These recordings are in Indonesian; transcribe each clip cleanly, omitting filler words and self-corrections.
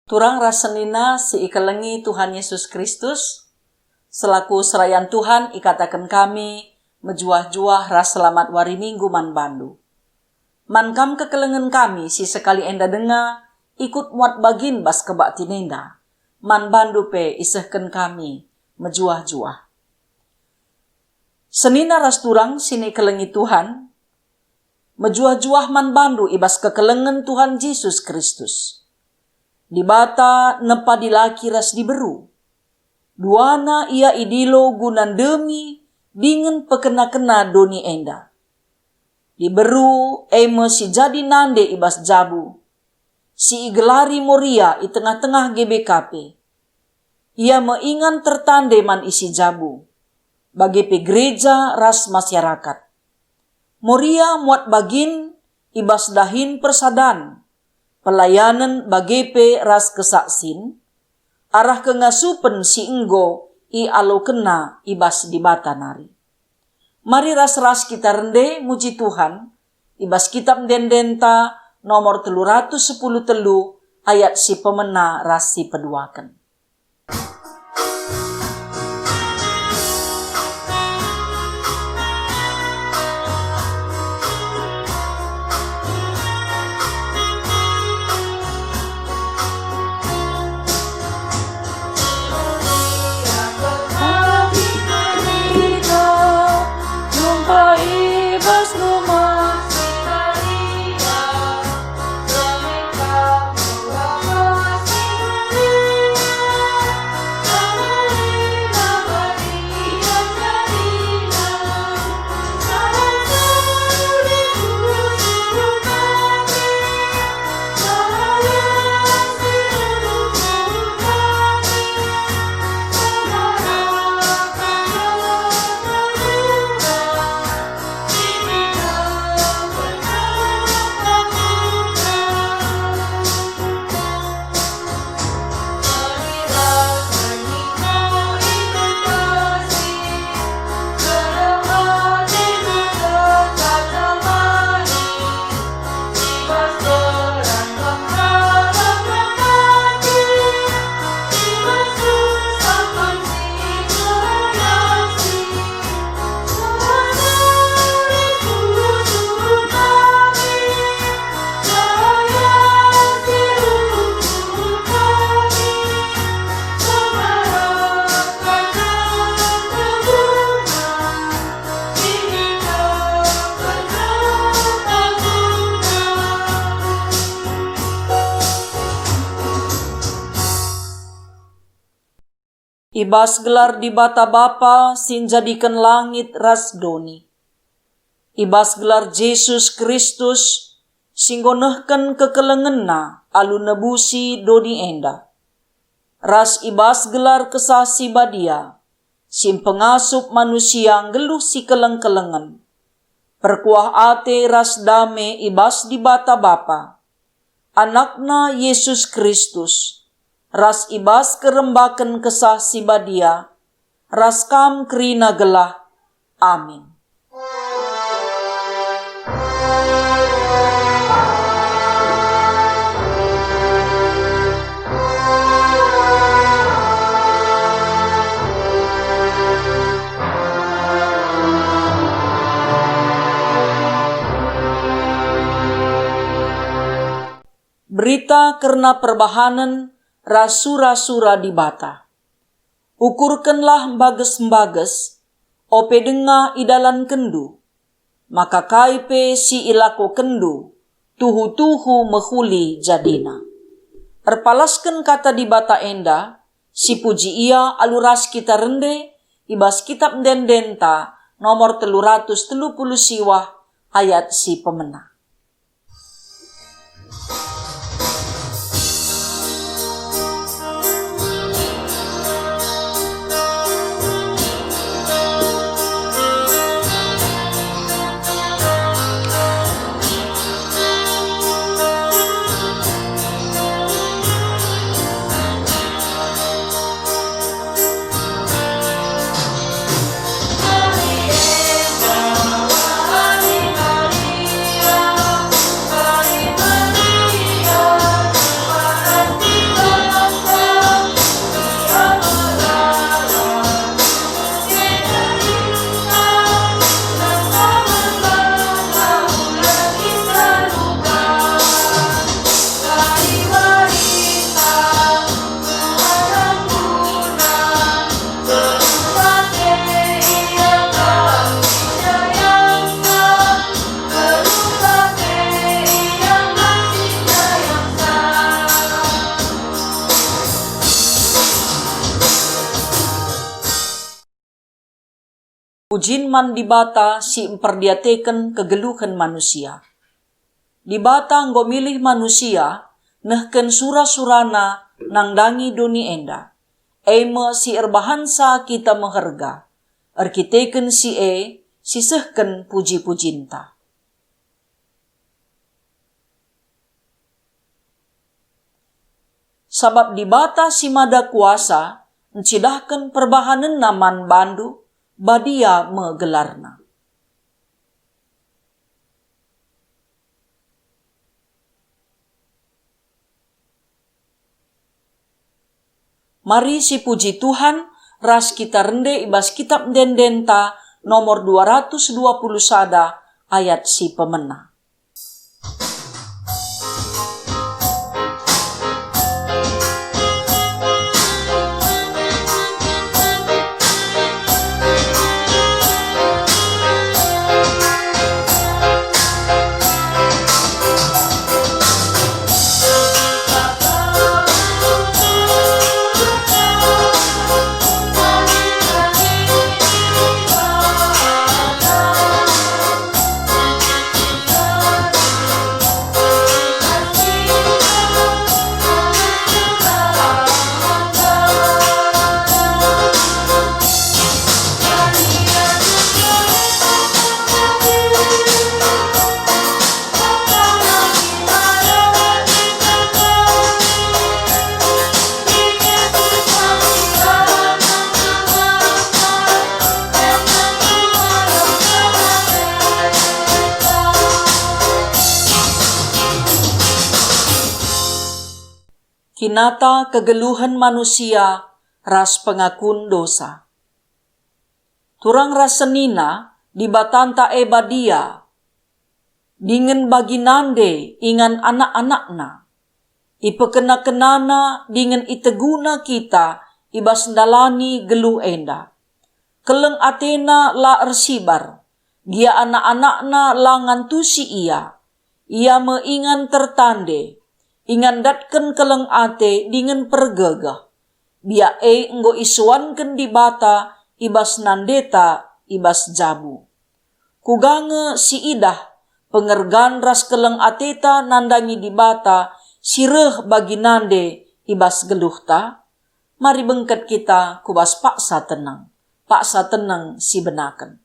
Turang rasenina si ikelengi Tuhan Yesus Kristus, selaku serayan Tuhan ikatakan kami, mejuah-juah ras selamat wari minggu man bandu. Mankam kekelengan kami si sekali enda denga, ikut muat bagin bas kebak tinenda, man bandu pe isehken kami, mejuah-juah. Senina ras turang sini kelengi Tuhan, mejuah-juah man bandu ibas kekelengan Tuhan Yesus Kristus. Di bata nepa dilaki ras diberu. Duana ia idilo gunan demi dingen pekena-kena doni enda. Diberu eme si jadi nande ibas jabu. Si igelari moria i tengah-tengah GBKP. Ia meingan tertande man isi jabu. Bagi pe gereja ras masyarakat. Moria muat bagin ibas dahin persadan. Pelayanan bagepe ras kesaksin, arah kengasupen si enggo i alo kena ibas di bata nari. Mari ras-ras kita rende muji Tuhan, ibas kitab dendenta nomor 310 ayat si pemena ras si peduakan. Ibas gelar di bata Bapa sin jadikan langit ras doni. Ibas gelar Yesus Kristus singgonehken kekelengenna alu nebusi doni enda. Ras ibas gelar kesah si badia sim pengasup manusia ngeluh si keleng-kelengen. Perkuah ate ras dame ibas di bata Bapa. Anakna Yesus Kristus. Ras ibas kerembaken kesah si badia, ras kam kerina gelah. Amin. Berita karena perbahanan rasura-sura di bata. Ukurkanlah mbages-mbages, ope denga idalan kendu, maka kaipe si ilako kendu, tuhu-tuhu mehuli jadina. Erpalaskan kata di bata enda, si puji ia aluras kita rende, ibas kitab dendenta nomor 330 siwah ayat si pemena. Maria Ujin man di bata si memperdiateken kegeluhan manusia. Di bata nggo milih manusia, nehken sura-surana nangdangi doni enda. Eme si erbahansa kita meherga. Erkiteken si sehken puji-pujinta. Sabab di bata si mada kuasa, encidahkan perbahanan naman bandu, badia megelarna. Mari si puji Tuhan, ras kita rende ibas kitab dendenta nomor 220 sada ayat si pemena. Kinata kegeluhan manusia ras pengakun dosa. Turang ras senina di batanta ebadia, dingen bagi nande ingan anak-anakna, ipekena-kenana dingen iteguna kita ibas ndalani gelu enda. Keleng atena la ersibar, dia anak-anakna la ngantusi ia meingan tertande, ingan datken keleng ate dengan pergegah. Bia enggo isuanken di bata ibas nandeta ibas jabu. Kugange si idah pengergan ras keleng ateta nandangi di bata sireh bagi nande ibas geluhta. Mari bengket kita kubas paksa tenang si benaken.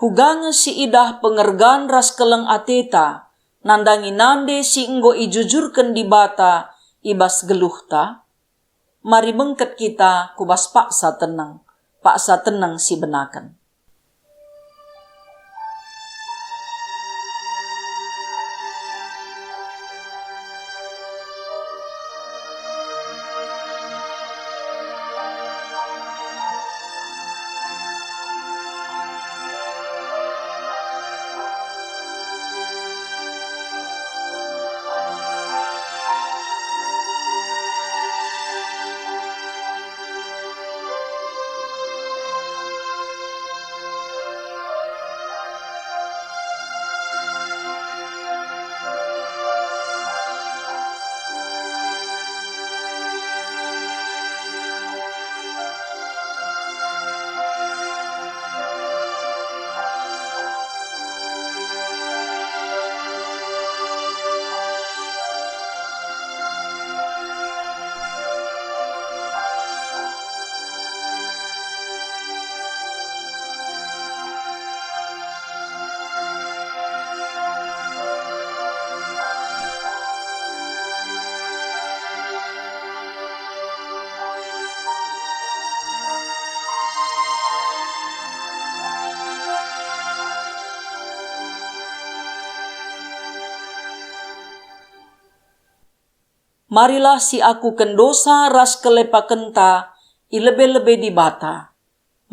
Kugange si idah pengergan ras keleng ateta, nandangi nande si enggo ijujurken di bata ibas geluhta. Mari bengket kita kubas paksa tenang si benaken. Marilah si aku kendosa ras kelepa kenta, ilebe-lebe di bata.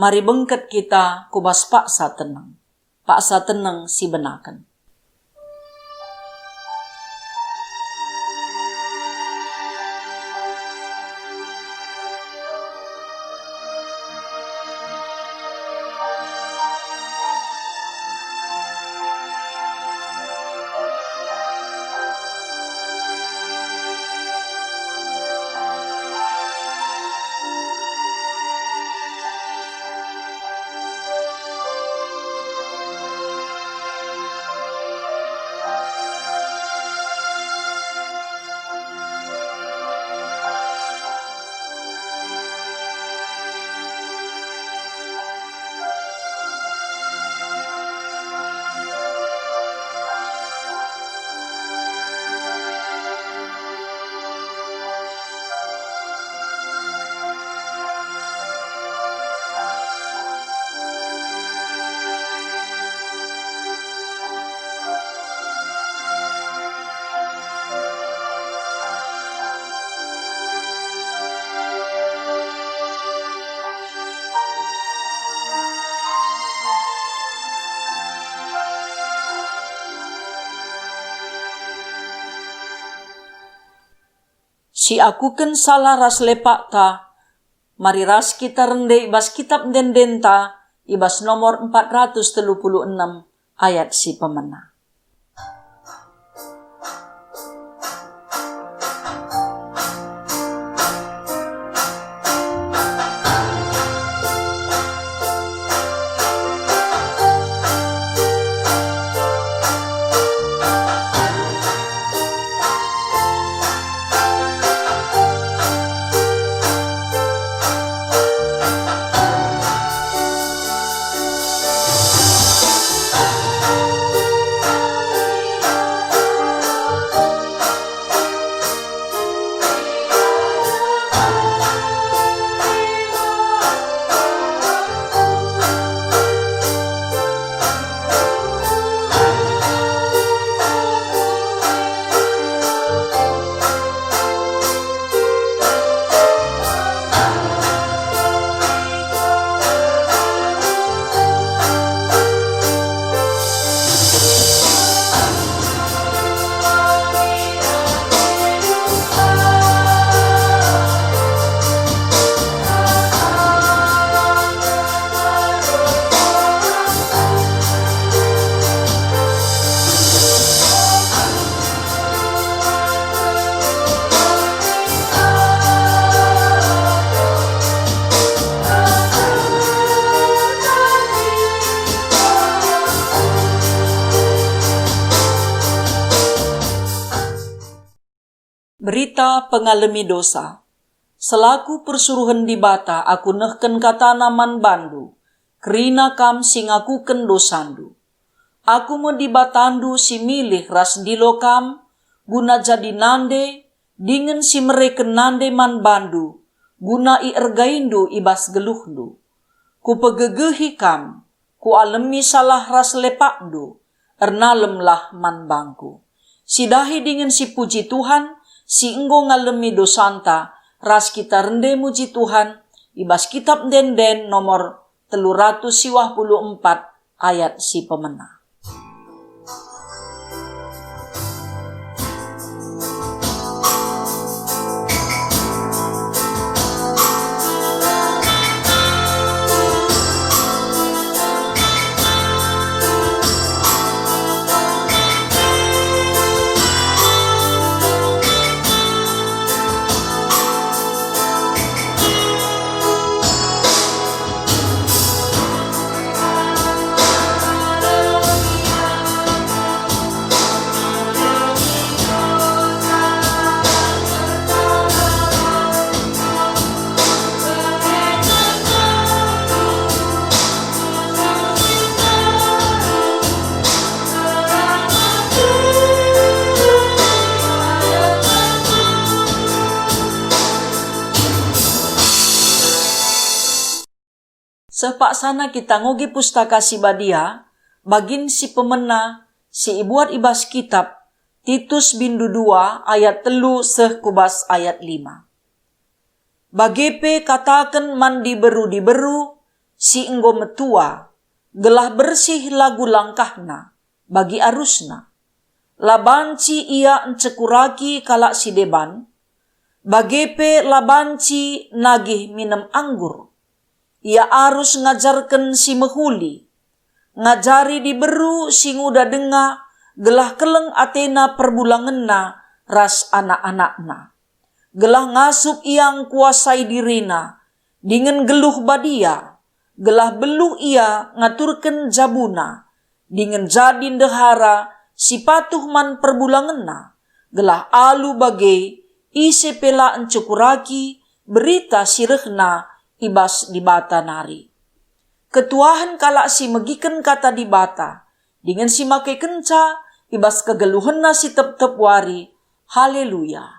Mari bengket kita kubas paksa tenang. Paksa tenang si benakan. Si aku ken salah ras lepak ta, mari ras kita rende ibas kitab dendenta, ibas nomor 436 ayat si pemena. Berita pengalami dosa. Selaku persuruhan di bata, aku nehken kata naman bandu, kerina kam singakuken dosandu. Aku mau dibatandu si milih ras dilokam, guna jadi nande, dingen si mereken nande man bandu, guna i ergaindu ibas geluhdu. Ku pegegehi kam, ku alemi salah ras lepakdu, ernalemlah man bangku. Sidahi dengan si puji Tuhan, si enggo ngalemi dosanta, ras kita rende muji Tuhan, ibas kitab denden nomor 354 ayat si pemena. Sepaksana kita ngogi pustaka si badia, bagin si pemena, si ibuat ibas kitab, Titus bindu 2 ayat 3 kubas ayat 5. Bagepe katakan man diberu si enggo metua, gelah bersih lagu langkahna bagi arusna. Labanci ia encekuraki kalak si deban, bagepe labanci nagih minum anggur. Ia arus ngajarkan si mehuli, ngajari diberu si nguda denga, gelah keleng atena perbulangenna ras anak-anakna. Gelah ngasup iang kuasai dirina, dengan geluh badia, gelah beluh ia ngaturken jabuna, dengan jadi dehara si patuh man perbulangenna, gelah alu bagai ise pela encukuraki berita sirehna ibas dibata nari. Ketuahan kalak si megiken kata dibata, dengan si make kenca ibas kegeluhenna si tep-tep wari. Haleluya.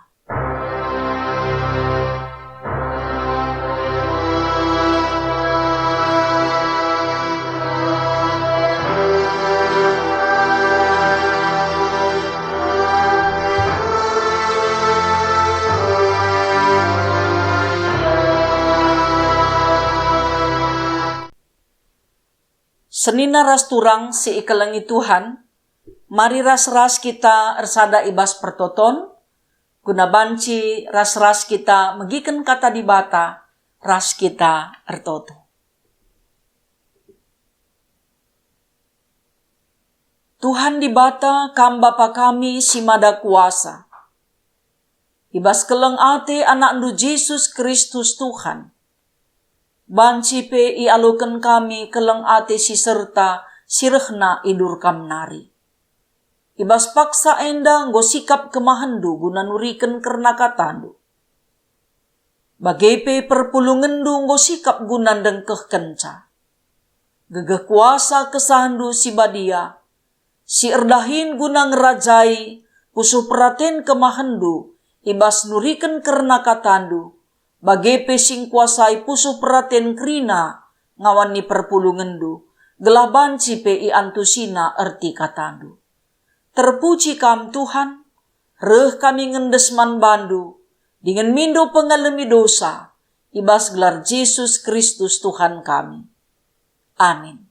Senina ras turang si ikelengi Tuhan, mari ras-ras kita ersada ibas pertoton, guna banci ras-ras kita megiken kata dibata, ras kita ertoto. Tuhan dibata kam Bapa kami si mada kuasa. Ibas keleng ate anak ndu Yesus Kristus Tuhan. Banci pe ialukan kami keleng ate si serta sirehna idur kam nari. Ibas paksa enda nggo sikap kemahendu guna nuriken kerna katandu. Bagepe perpulungendu nggo sikap guna dengkeh kenca. Gegeh kuasa kesahandu si badia, si erdahin guna ngerajai, pusuh peraten kemahendu, ibas nuriken kerna katandu, bagepe sing kuasai pusuh peraten krina ngawani perpulungendu, gelah banci pe i antusina erti katandu. Terpuji kam Tuhan, reh kami ngendes man bandu, dengan mindo pengalami dosa, ibas gelar Yesus Kristus Tuhan kami. Amin.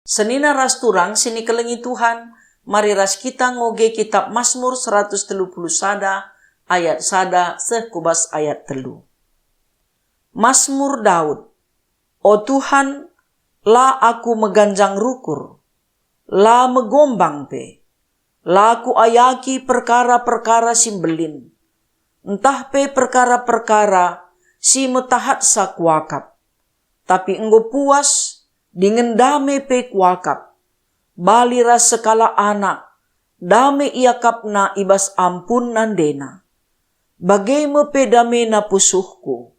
Senina ras turang sini kelengi Tuhan, mari ras kita ngoge kitab Mazmur 130 sada, ayat sada sekubas ayat 3. Mazmur Daud. O Tuhan, la aku meganjang rukur, la megombang pe, la aku ayaki perkara-perkara simbelin, entah pe perkara-perkara si metahat sa kuakap, tapi enggo puas dengan dame pe kuakap, balira sekala anak, dame iakapna ibas ampun nandena. Bagaimana pedamena pusuhku,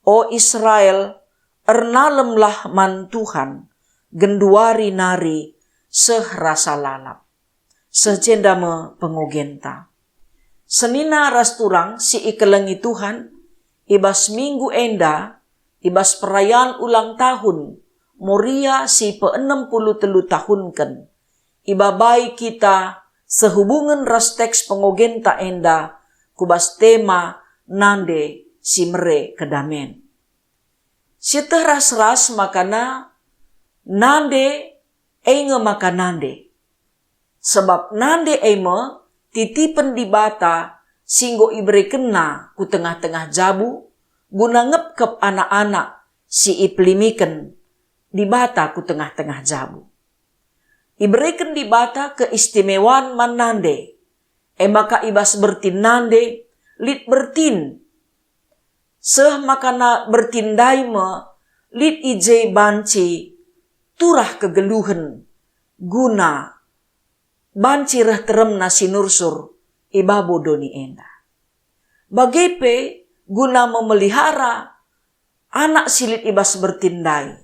o Israel, ernalemlah man Tuhan, genduari nari, sehrasa lalap. Sejendame pengogenta. Senina ras turang si ikelengi Tuhan, ibas minggu enda, ibas perayaan ulang tahun, Moria si pe-63 tahun ken. Ibabai kita sehubungan ras teks pengogenta enda, kubas tema nande si mere kedamen. Siteh ras-ras makana nande enge maka nande. Sebab nande eme titipen di bata singgo ibere kena ku tengah-tengah jabu, guna ngepkep anak-anak si iplimiken di bata ku tengah-tengah jabu. Iberikan di bata keistimewaan man nande, maka ibas bertin nande, lit bertin. Seh makana bertindai me, lit ije banci, turah kegeluhen, guna banci reh teremna sinursur, ibabo doni enda. Bagepe guna memelihara anak silit ibas bertindai,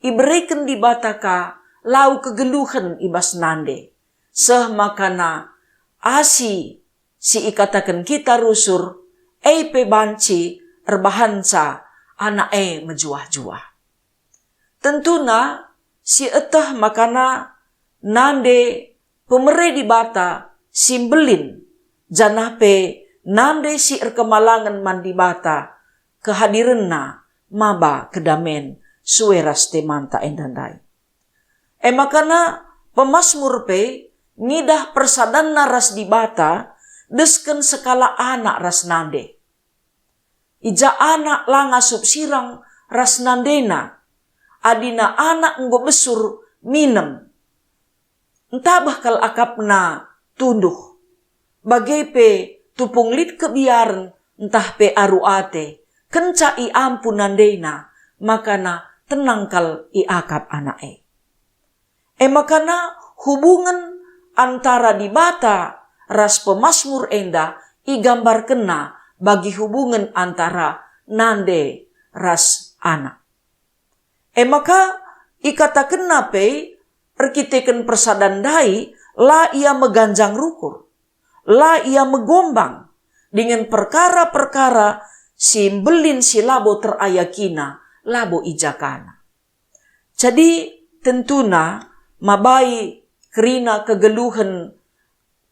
iberikan di bataka lau kegeluhen ibas nande. Seh makana asi si ikatakan kita rusur, pe banci erbahanca anak mejuah-juah. Tentuna si etah makana nande pemere di bata simbelin janape nande si erkemalangan mandi bata kehadirenna maba kedamen sueras temanta endandai. Makana pemasmur pe ngidah persadanna ras di bata desken sekala anak ras nande. Ija anak langa sirang ras nandena, adina anak nggo besur minem. Entah bakal akapna tunduh. Bagai pe tupung lit kebiaran entah pe aruate. Kenca i ampun nandena, makana tenangkal i akap anake. Makana hubungan antara di bata ras pemasmur enda i gambar kena bagi hubungan antara nande ras anak. Maka ikata kena pe arkiteken persadandai la ia meganjang rukur, la ia megombang dengan perkara-perkara simbelin si labo terayakina labo ijakana. Jadi tentuna mabai kerina kegeluhan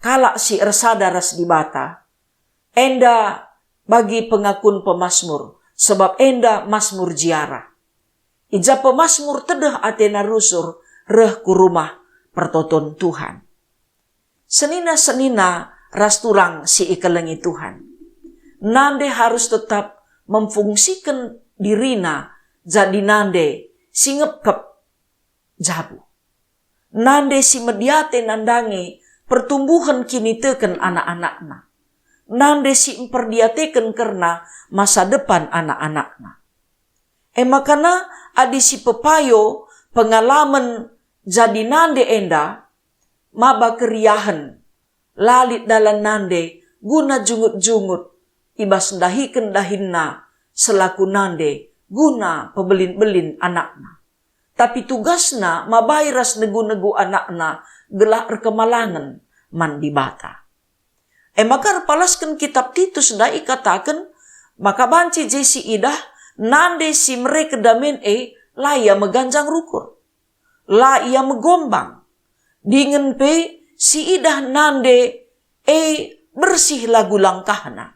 kalak si ersada ras di bata. Enda bagi pengakun pemasmur, sebab enda masmur jiara. Ija pemasmur tedah atena rusur, reh ku rumah pertoton Tuhan. Senina-senina ras turang si ikelengi Tuhan. Nande harus tetap memfungsikan dirina jadi nande si ngepkep jabu. Nande si mediate nandangi pertumbuhan kini teken anak-anakna. Nande si memperdiatekan karena masa depan anak-anakna. Makana adi si pepayo pengalaman jadi nande enda maba keriahan lalit dalam nande guna jungut-jungut ibas dahiken dahinna selaku nande guna pebelin-belin anakna. Tapi tugasna mabai ras negu-negu anakna gelak rekemalangan mandi bata. Maka palaskan kitab Titus dai katakan maka banci jesi idah nande si mereka damen la ia meganjang rukur, la ia megombang dengan pe si idah nande bersih lagu langkahna,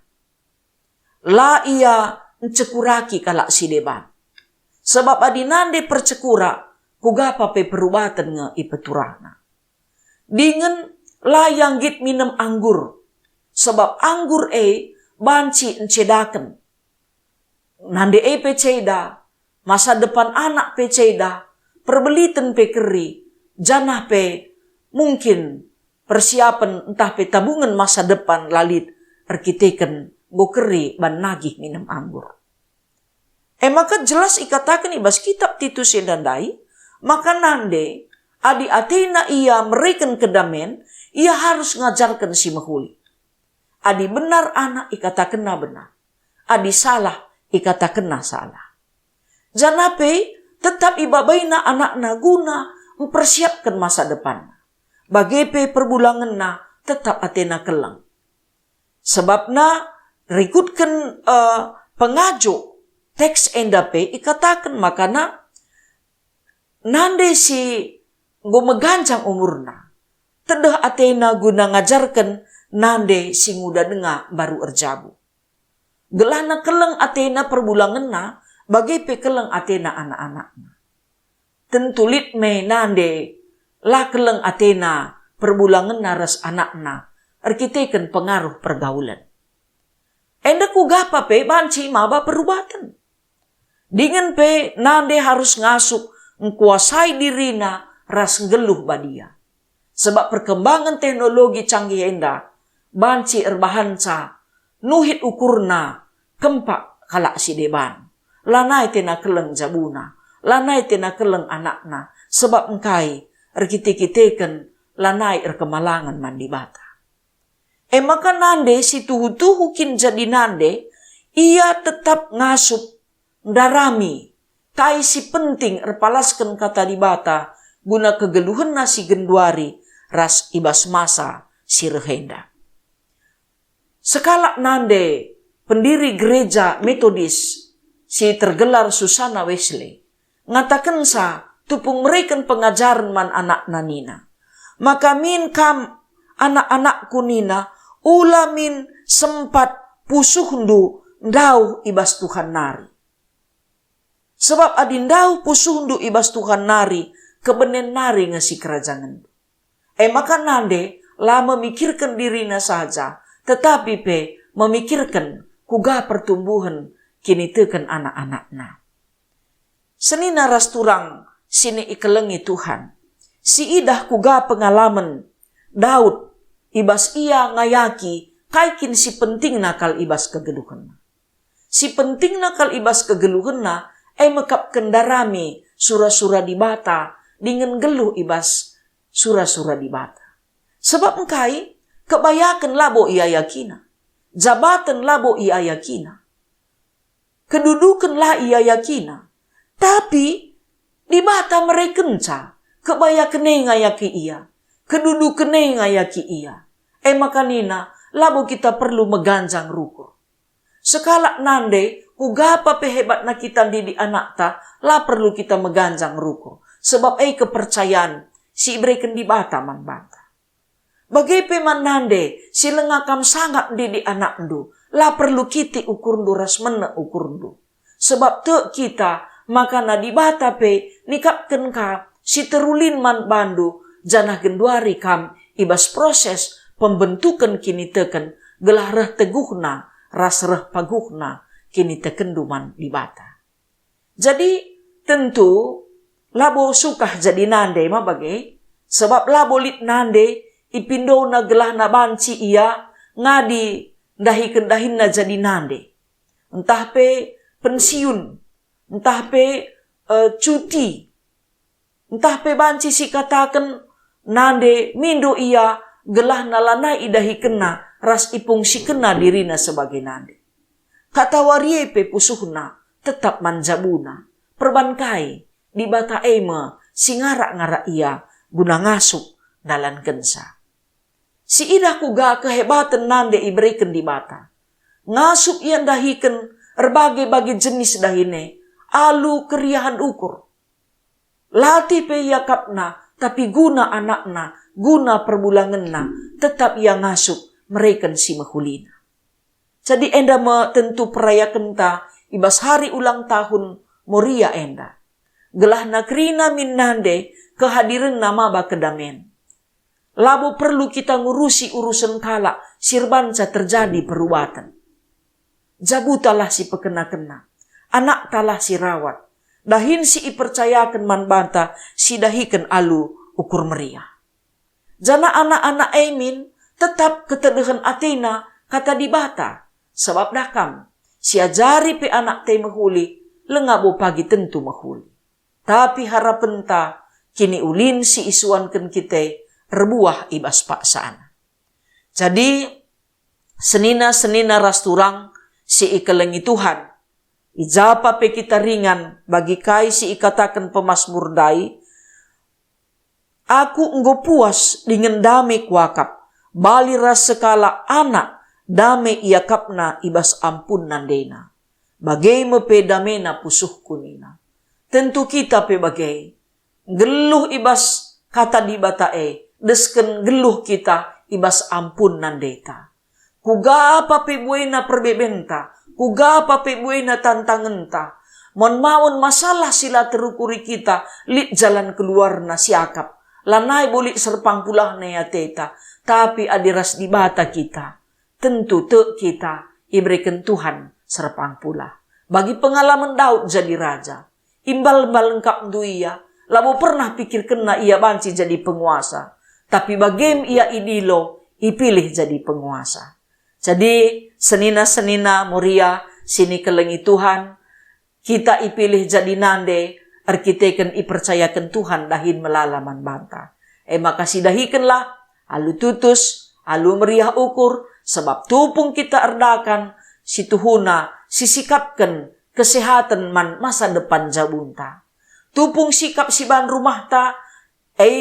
la ia cekuraki kalak si deban. Sebab adi nande percekura kugapa pe perubatan nge ipeturahna. Dengan layang git minum anggur. Sebab anggur banci encedaken. Nande peceda, masa depan anak peceda, perbelitan pe keri, janah pe mungkin persiapan entah pe tabungan masa depan lalit arkiteken go keri ban nagih minum anggur. Maka jelas ikatakan ibas kitab Titus dandai, maka nande adi atena ia mereken kedamen, ia harus ngajarkan si mahuli. Adi benar anak ikatakan benar. Adi salah ikatakan salah. Janape tetap ibabaina anakna guna mempersiapkan masa depan. Bagepe perbulanganna tetap atena kelang. Sebabna rikutkan pengajo teks endape ikatakan makana nande si go meganjang umurna. Tedah atena guna ngajarkan nande si muda denga baru erjabu. Gelana keleng atena perbulanganna bagai pe keleng atena anak-anakna. Tentulit me nande la keleng atena perbulanganna ras anakna arkiteken pengaruh pergaulan. Enda kugapa pe banci maba perubatan. Dengan pe nande harus ngasuk ngkuasai dirina ras geluh badia. Sebab perkembangan teknologi canggih enda banci erbahanca nuhit ukurna kempak kalak si deban. Lanai tena keleng jabuna, lanai tena keleng anakna, sebab engkai erkite-kiteken lanai erkemalangan mandi bata. Maka nande si tuhu-tuhu kin jadi nande, ia tetap ngasup darami, kai si penting erpalaskan kata di bata, guna kegeluhan nasi genduari, ras ibas masa si rehenda. Sekalak nande pendiri gereja Metodis si tergelar Susana Wesley ngatakan sa tupung mereka pengajaran man anak nanina. Maka min kam anak-anakku nina, ulamin sempat pusuhndu ndau ibas Tuhan nari. Sebab adindau pusuhndu ibas Tuhan nari, kebenen nari ngasi kerajaan. Maka nande lah memikirkan dirinya saja, tetapi memikirkan kuga pertumbuhan kini teken anak-anaknya. Senina rasturang sini ikelengi Tuhan. Si idah kuga pengalaman Daud ibas ia ngayaki kaikin si penting nakal ibas kegeluhan. Si penting nakal ibas kegeluhan mekap kendarami sura-sura di bata dengan geluh ibas sura-sura di bata. Sebab engkai kebayakan labo ia yakina. Jabatan labo ia yakina. Kedudukan lah ia yakina. Tapi di bata mereka kebayakan ngayaki ia. Kedudukan ngayaki ia. Maka nina labo kita perlu meganjang rukur. Sekala nande kugapa pehebat na kita di anak ta lah perlu kita meganjang rukur. Sebab kepercayaan si ibreken di bata man bata. Bagai peman nande si lengakam sangat di anak ndu lah perlu kiti ukur ndu rasmena ukur ndu. Sebab te kita maka na di bata nikapken ka si terulin man bandu janah genduari kam ibas proses pembentukan kini teken gelah reh teguhna ras reh paguhna kini tekenduman di bata. Jadi tentu labo sukah jadi nande ma bagai sebab labo lit nande ipindo na gelah na banci ia ngadi dahi kendahin na jadi nande. Entah pensiun, entah cuti, entah banci si katakan nande mindo ia gelah na lana idahi kena ras ipung si kena dirina sebagai nande. Kata warie pusuhna tetap manjabuna perbankai di bata si ngarak-ngarak ia guna ngasuk dalan gensa. Si idah kuga kehebatan nande iberikan di bata. Ngasuk yang dahikan berbagai-bagai jenis dahine. Alu keriahan ukur. Latih yakapna tapi guna anakna, guna perbulanganna, tetap ia ngasuk mereka si mahulina. Jadi enda tentu perayakan ta ibas hari ulang tahun Moria enda. Gelah nakrina min nande kehadiran nama bakedamen. Labo perlu kita ngurusi urusan kala sirbanca terjadi perubatan. Jabutalah si pekena-kena. Anak talah si rawat. Dahin si ipercayakan man banta si dahikan alu ukur meriah. Jana anak-anak emin tetap ketedehan Athena kata di bata. Sebab dakam si ajari pe anak te mahuli lengabo pagi tentu mahuli. Tapi harapan ta kini ulin si isuankan kita rebuah ibas paksaan. Jadi senina rasturang si ikelengi Tuhan. Ijapa pe kita ringan bagi kai si ikatakan pemasmur dai. Aku enggo puas dengan dame kuakap. Bali ras sekala anak dame iakapna ibas ampun nandena. Bagai mepe damena pusuh kunina. Tentu kita pe bagai. Geluh ibas kata di batae. Desken geluh kita ibas ampun nandeta. Kuga apa pe buena perbebenta. Kuga apa pe buena tantangenta. Mon mawon masalah sila terukuri kita. Lit jalan keluar na siakap. Lanai bolik serpang pulah na yateta. Tapi adiras di bata kita. Tentu te kita iberikan Tuhan serpang pulah. Bagi pengalaman Daud jadi raja. Imbal-imbal lengkap duia. Labo pernah pikir kena ia banci jadi penguasa. Tapi bagim ia idilo, ipilih jadi penguasa. Jadi senina Moria, sini kelengi Tuhan. Kita ipilih jadi nande, arkiteken ipercayakan Tuhan dahin melalaman banta. Makasih dahikanlah, alu tutus, alu meriah ukur, sebab tupung kita erdakan, si Tuhuna, sisikapkan kesehatan man masa depan jabunta. Tupung sikap si ban rumah ta,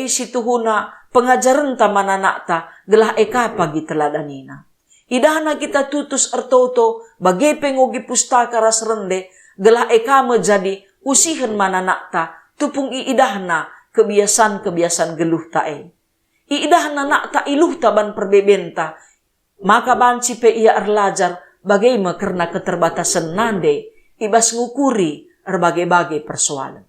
si Tuhuna, pengajaran taman anak ta gelah eka pagi teladanina. Idahna kita tutus ertoto bagai pengogi pustaka ras rende gelah eka menjadi usihan mana anak ta tupung idahna kebiasaan geluh tae. Iidah nanak ta iluh taban perbebenta. Maka banci pe ia erlajar bagaimana karena keterbatasan nande ibas ngukuri berbagai-bagai persoalan.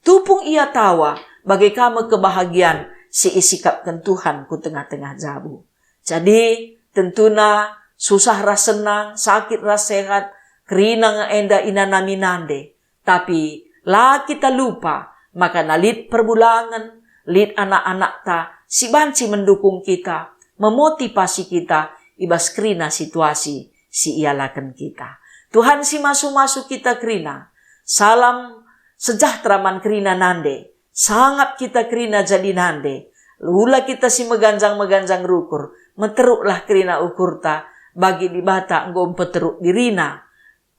Tupung ia tawa bagai kama kebahagiaan si isikapkan Tuhan ku tengah-tengah jabu. Jadi tentuna susah ras senang, sakit ras sehat, kerina ngaenda inanami nande. Tapi lah kita lupa, maka nalit perbulangan, lit anak-anak ta, si banci mendukung kita, memotivasi kita, ibas kerina situasi si ialakan kita. Tuhan si masuk-masuk kita kerina. Salam sejahtera man kerina nande. Sangat kita kerina jadi nande. Lula kita si meganjang-meganjang rukur. Meteruklah kerina ukurta. Bagi di bata nggom peteruk dirina.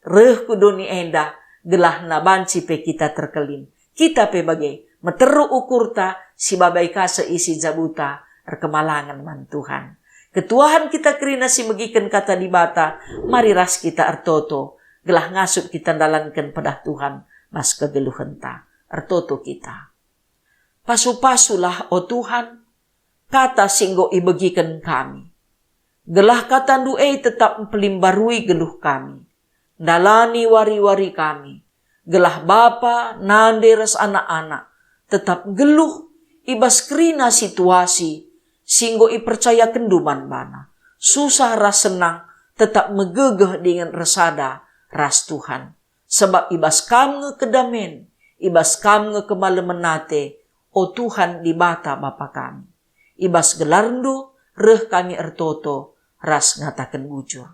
Reh kudoni enda. Gelah na banci pe kita terkelin. Kita pe bagai. Meteruk ukurta. Si babai kase isi jabuta. Erkemalangan man Tuhan. Ketuahan kita kerina si megiken kata di bata. Mari ras kita ertoto. Gelah ngasup kita dalankan pada Tuhan. Mas kegeluhan ta. Ertoto kita. Pasu-pasulah o Tuhan. Kata singgo ibegikan kami. Gelah kata du'ei tetap pelimbarui geluh kami. Dalani wari-wari kami. Gelah bapa nande res anak-anak. Tetap geluh ibas kerina situasi. Singgo ipercaya kenduman bana. Susah ras senang. Tetap megegeh dengan resada ras Tuhan. Sebab ibas kam ngekedamen. Ibas kam ngekemalemenate. O Tuhan di bata Bapa kami. Ibas gelarndo. Reh kami ertoto. Ras ngatakan bujur.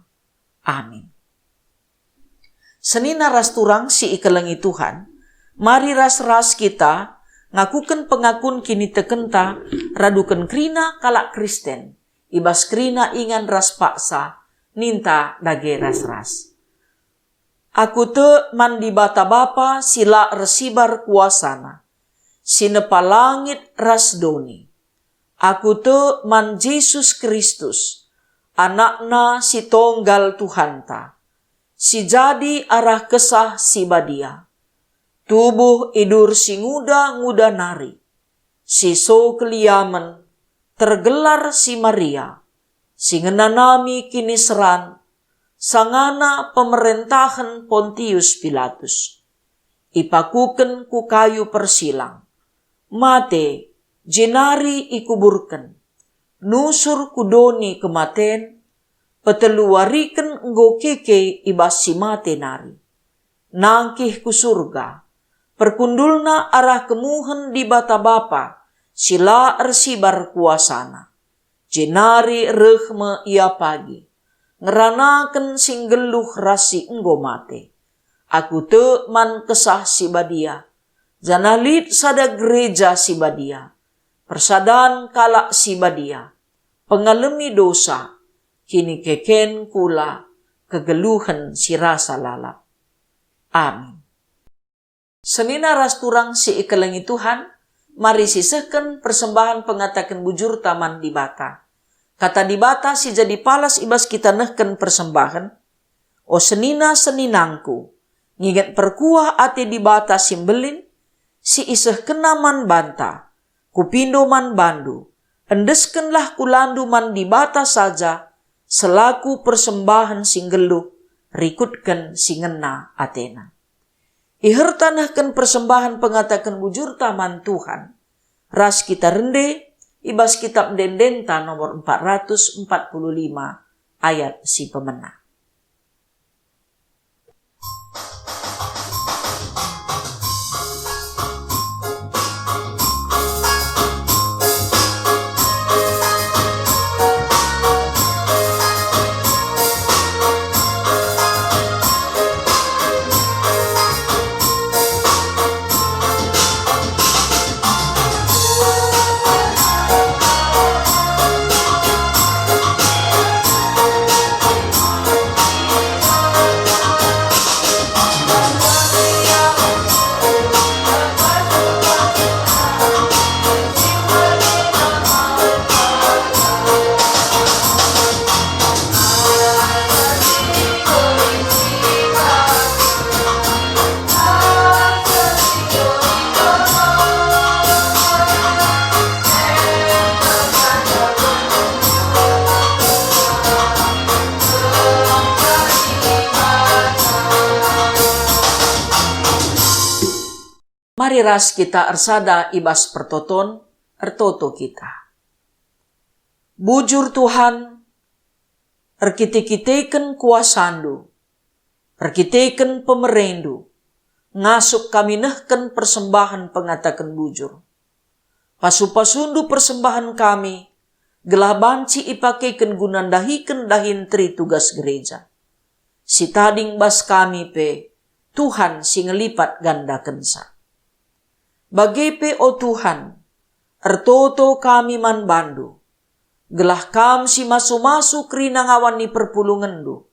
Amin. Senina ras turang si ikelengi Tuhan. Mari ras-ras kita. Ngakukan pengakun kini tekenta. Radukan krina kalak Kristen. Ibas krina ingan ras paksa. Ninta dage ras-ras. Aku te mandi bata bapa sila resibar kuasana. Sinepa langit ras doni. Aku te man Yesus Kristus. Anakna si tonggal Tuhanta. Si jadi arah kesah si badia. Tubuh idur si nguda nari. Si so keliaman. Tergelar si Maria. Si ngenanami kini seran. Sangana pemerintahan Pontius Pilatus. Ipakuken ku kayu persilang. Mate, jenari ikuburken. Nusur kudoni kematen. Peteluariken enggo keke ibas si mate nari. Nangkih ku surga. Perkundulna arah kemuhen di bata bapa. Sila ersibar kuasana. Jenari rehme ia pagi. Ngeranaken singgeluh rasi enggo mate. Aku te man kesah si badia. Janalit sada gereja si badia. Persadan kalak si badia. Pengalami dosa. Kini keken kula kegeluhan si rasa lalap. Amin. Senina ras turang si ikelengi Tuhan. Mari sisehken persembahan pengatakan bujur taman di bata. Kata di bata si jadi palas ibas kita nehken persembahan. O senina-seninangku. Nginget perkuah ate di bata simbelin. Si iseh kenaman banta. Kupindo man bandu. Endeskenlah kulandu man di bata saja. Selaku persembahan singgeluh. Rikutken singena atena. Ihertanahken persembahan pengatakan bujur taman Tuhan. Ras kita rende. Ibas kitab Dendenta nomor 445 ayat si pemenang. Mari ras kita ersada ibas pertoton, ertoto kita. Bujur Tuhan, erkite-kiteken kuasandu, erkiteken pemerendu, ngasuk kami nehken persembahan pengatakan bujur. Pasu-pasundu persembahan kami, gelah banci ipakeken gunandahiken dahin tri tugas gereja. Si tading bas kami pe, Tuhan si ngelipat ganda kensa. Bagi pe o Tuhan, ertoto kami man bandu, gelah kam si masu-masu krina ngawani perpulungandu,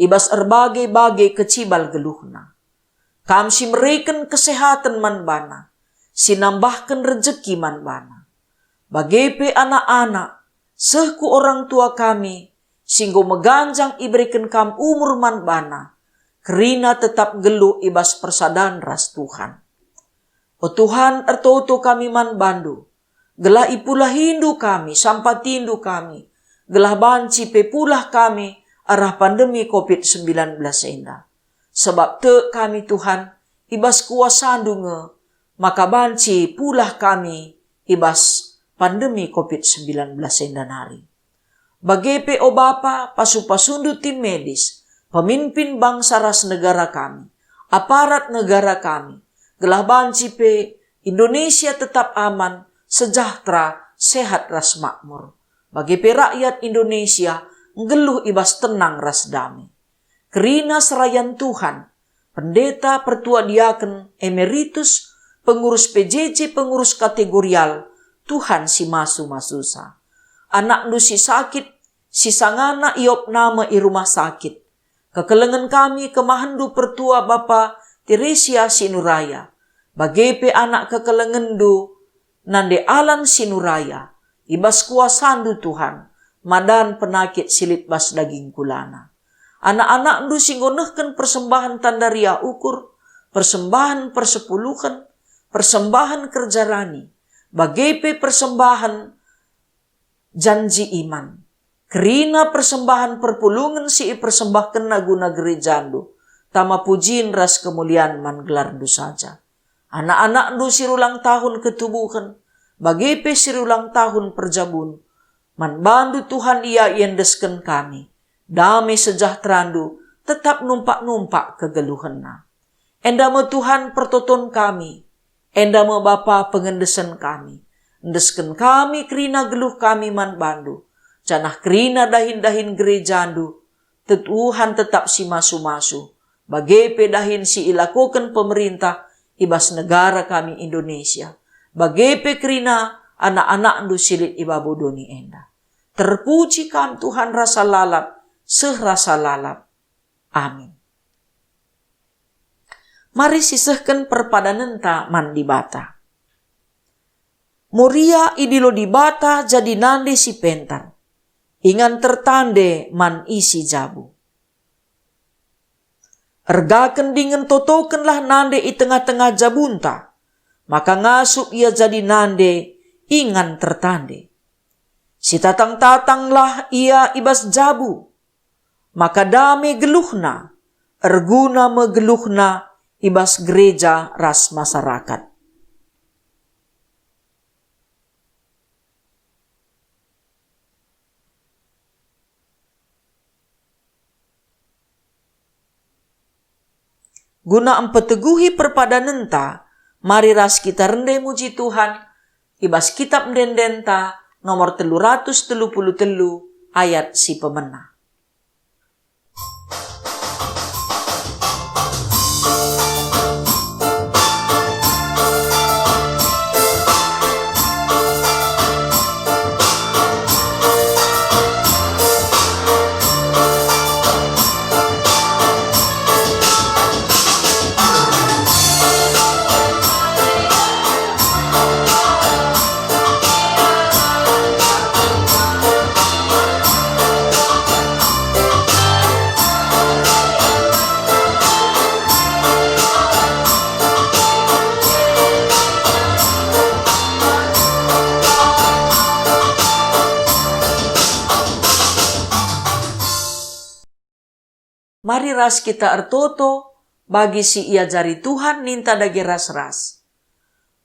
ibas erbagai-bagai kecibal geluhna. Kam si mereken kesehatan man bana, si nambahkan rejeki man bana. Bagi pe anak-anak, sehku orang tua kami, singgo meganjang iberikan kam umur man bana, kerina tetap geluh ibas persadan ras Tuhan. O Tuhan ertoto kami man bandu, gelah ipulah hindu kami, sampatindu kami, gelah banci pepulah kami, arah pandemi COVID-19 enda. Sebab te kami Tuhan, ibas kuasandu nge, maka banci pulah kami, ibas pandemi COVID-19 enda nari. Bagi pe o Bapa, pasu-pasundu tim medis, pemimpin bangsa ras negara kami, aparat negara kami, gelah banci pe Indonesia tetap aman, sejahtera, sehat ras makmur. Bagi pe rakyat Indonesia, ngeluh ibas tenang ras damai. Kerina serayan Tuhan, pendeta pertua diaken emeritus, pengurus PJJ, pengurus kategorial, Tuhan si masu-masusa. Anak nu si sakit, si sangana iop nama i rumah sakit. Kekelengan kami kemahandu pertua Bapa Teresia Sinuraya. Bagi pe anak kekelengendu, nande alan Sinuraya. Ibas kuasandu Tuhan, madan penakit silit bas daging kulana. Anak-anak ndu singgonehken persembahan tandaria ukur, persembahan persepuluhan, persembahan kerja rani. Bagi pe persembahan janji iman. Kerina persembahan perpulungan si persembahkan naguna gerejandu. Tama pujiin ras kemuliaan man gelardu saja. Anak-anak ndu sirulang tahun ketubuhan. Bagi pe sirulang tahun perjabun. Man bandu Tuhan ia iendesken kami. Damai sejahterandu tetap numpak-numpak kegeluhanna. Enda me Tuhan pertoton kami. Enda me Bapa pengendesan kami. Endesken kami kerina geluh kami man bandu. Canah kerina dahin-dahin gerejandu. Tuhan tetap si masu-masu. Bagi pedahin si ilakukan pemerintah ibas negara kami Indonesia. Bagi pe kerina anak-anak ndu silit ibabodoni enda. Terpuji kam Tuhan rasa lalap, serasa lalap. Amin. Mari sisehkan perpadanan ta man di bata. Moria idilo di bata jadi nande si pentar. Ingan tertande man isi jabu. Ergaken dengan totokenlah nande i tengah-tengah jabunta. Maka ngasup ia jadi nande ingan tertande. Si tatang-tatanglah ia ibas jabu. Maka dame geluhna. Erguna megeluhna ibas gereja ras masyarakat. Guna empeteguhi perpadanan ta, mari ras kita rendai muji Tuhan, ibas kitab mendendenta nomor 333 ayat si pemena. Mari ras kita ertoto bagi si ia jari Tuhan ninta dagi ras-ras.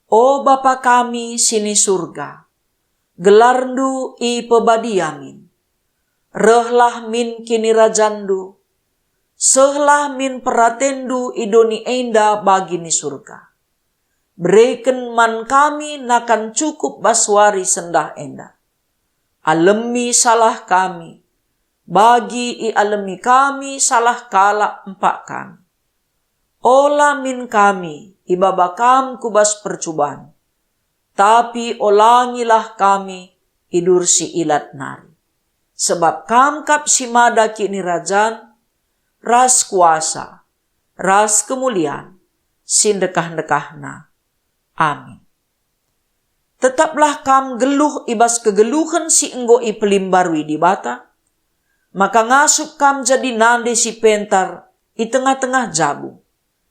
O Bapa kami sini surga, gelarndu i pebadiamin, rehlah min kini rajandu, sehlah min peratendu idoni enda bagini surga. Berikan man kami nakan cukup baswari sendah enda. Alemi salah kami, bagi i alemi kami salah kala empak kami. Ola min kami, ibaba kam kubas percubaan. Tapi olangilah kami, idur si ilat nari. Sebab kam kap si mada kini rajan, ras kuasa, ras kemuliaan, sindekah-dekahna. Amin. Tetaplah kam geluh ibas kegeluhan si enggo i pelimbarui di bata, maka ngasup kam jadi nande si pentar i tengah-tengah jabu.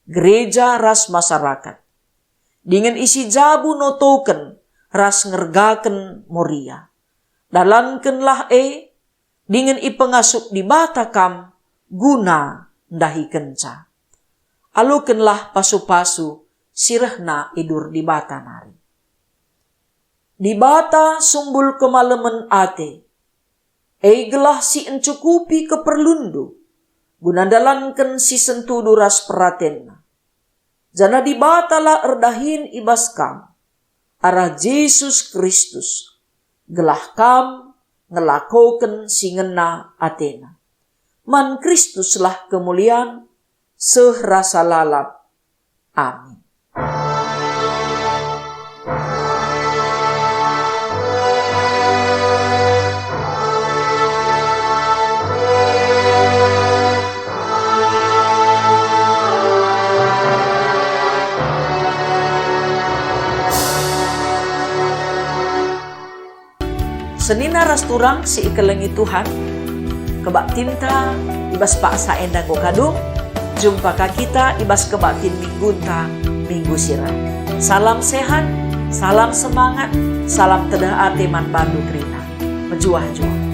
Gereja ras masyarakat. Dengan isi jabu notoken ras ngergaken moria. Dalankenlah dengan i pengasup di bata kam guna ndahi kenca. Alukenlah pasu-pasu sirehna idur di bata nari. Di bata sumbul kemalemen ate. Gelah si encukupi keperlundu. Guna dalanken si sentudu ras peratenna. Jana di batalah erdahin ibas kam. Arah Yesus Kristus. Gelah kam ngelakoken si ngena atena. Man Kristuslah kemuliaan sehrasa lalap. Amin. Senina ras turang si ikelengi Tuhan, kebak tinta ibas paksa endang kadung, jumpa kita ibas kebatin minggunta minggu sirah. Salam sehat, salam semangat, salam tedah ate man bandu trina. Mejuah-juah.